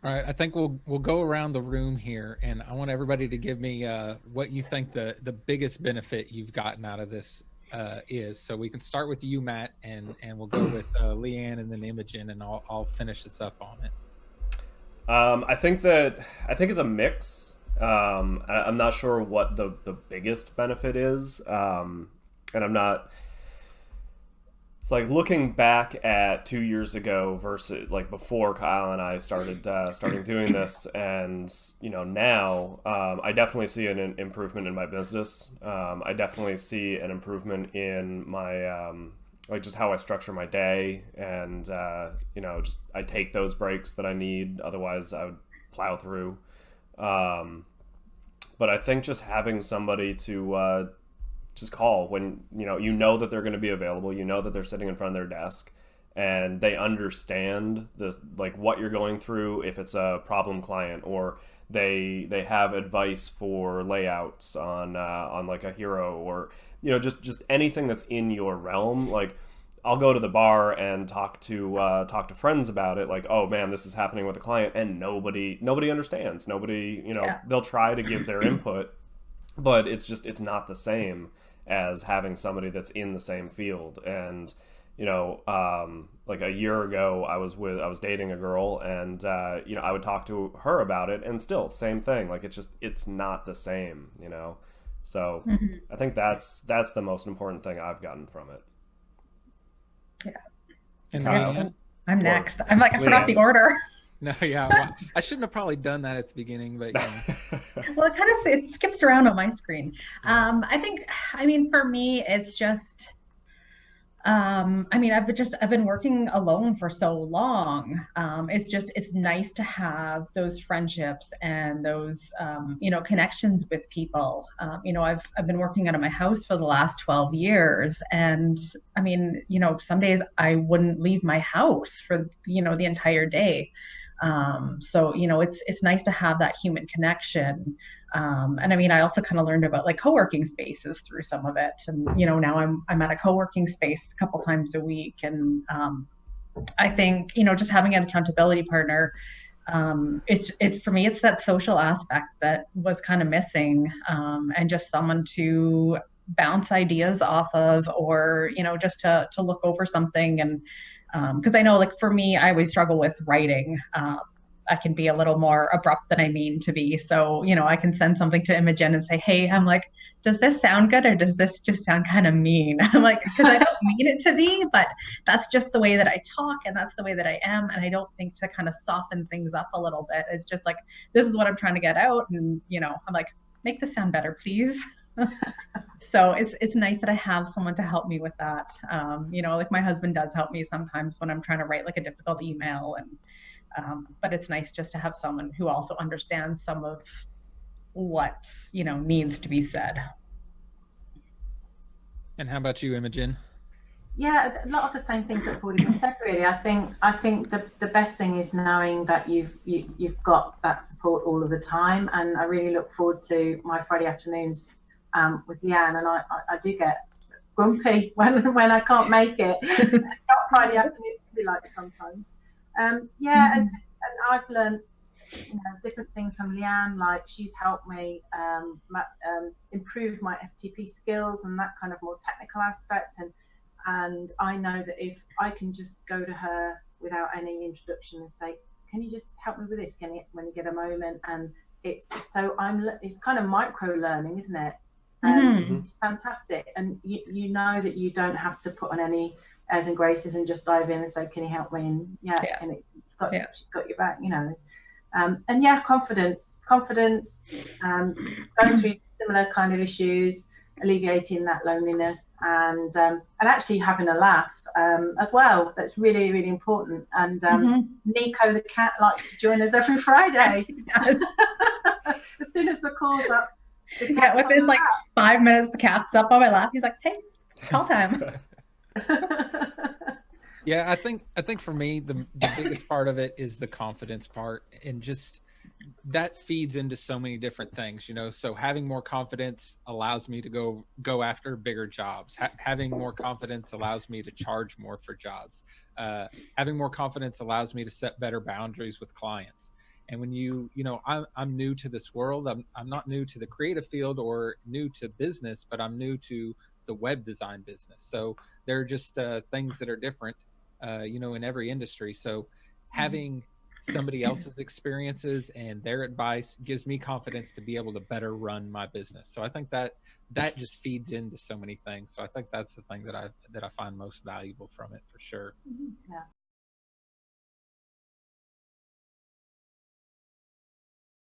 All right, I think we'll go around the room here, and I want everybody to give me what you think the biggest benefit you've gotten out of this is. So we can start with you, Matt, and we'll go with Leanne and then Imogen, and I'll finish this up on it. I think it's a mix. I'm not sure what the biggest benefit is, and I'm not. It's like looking back at 2 years ago versus like before Kyle and I starting doing this, and now I definitely see an improvement in my business. I definitely see an improvement in my like just how I structure my day, and just I take those breaks that I need. Otherwise, I would plow through. Um, but I think just having somebody to just call when that they're going to be available, that they're sitting in front of their desk, and they understand this, like what you're going through, if it's a problem client, or they have advice for layouts on like a hero, or just anything that's in your realm. Like I'll go to the bar and talk to friends about it, like, oh man, this is happening with a client, and nobody understands. Nobody, Yeah. they'll try to give their input, but it's not the same as having somebody that's in the same field. And like a year ago, I was dating a girl, and I would talk to her about it, and still same thing. Like it's not the same. So Mhm. I think that's the most important thing I've gotten from it. Yeah. And Okay. Kyle Leanne? I'm or next. I'm like, I forgot the Leanne. order. No, yeah, well, I shouldn't have probably done that at the beginning, but Well, it skips around on my screen. yeah. I think, I mean, for me, it's just, I mean, I've been working alone for so long. It's nice to have those friendships and those, connections with people. I've been working out of my house for the last 12 years. And I mean, some days I wouldn't leave my house for, the entire day. So, it's nice to have that human connection. And I mean, I also kind of learned about like co-working spaces through some of it. And, now I'm at a co-working space a couple times a week. And I think, just having an accountability partner, it's for me, it's that social aspect that was kind of missing. And just someone to bounce ideas off of, or, just to look over something. And because I know, like for me, I always struggle with writing. I can be a little more abrupt than I mean to be. So, I can send something to Imogen and say, hey, I'm like, does this sound good, or does this just sound kind of mean? I'm like, because I don't mean it to be, but that's just the way that I talk, and that's the way that I am. And I don't think to kind of soften things up a little bit. It's just like, this is what I'm trying to get out. And, I'm like, make this sound better, please. So it's nice that I have someone to help me with that. Like my husband does help me sometimes when I'm trying to write like a difficult email, and but it's nice just to have someone who also understands some of what needs to be said. And how about you, Imogen? Yeah, a lot of the same things that have already been said. Really, I think the best thing is knowing that you've got that support all of the time, and I really look forward to my Friday afternoons with Leanne, and I do get grumpy when I can't make it. Friday afternoons can be like sometimes. Yeah, and I've learned different things from Leanne. Like she's helped me improve my FTP skills and that kind of more technical aspects, and I know that if I can just go to her without any introduction and say, can you just help me with this, when you get a moment? And it's kind of micro learning, isn't it? Mm-hmm. It's fantastic, and you know that you don't have to put on any airs and graces and just dive in and say, can you help me? And and she's got your back, and confidence, going through similar kind of issues, alleviating that loneliness, and actually having a laugh as well. That's really, really important. And Nico the cat likes to join us every Friday. As soon as the call's up, within like 5 minutes, the cat's up on my lap. He's like, hey, call time. Yeah, I think for me the biggest part of it is the confidence part, and just that feeds into so many different things, so having more confidence allows me to go after bigger jobs. Having more confidence allows me to charge more for jobs. Having more confidence allows me to set better boundaries with clients. And when I'm new to this world. I'm not new to the creative field or new to business, but I'm new to the web design business. So there are just things that are different, in every industry. So having somebody else's experiences and their advice gives me confidence to be able to better run my business. So I think that just feeds into so many things. So I think that's the thing that I find most valuable from it, for sure. Yeah.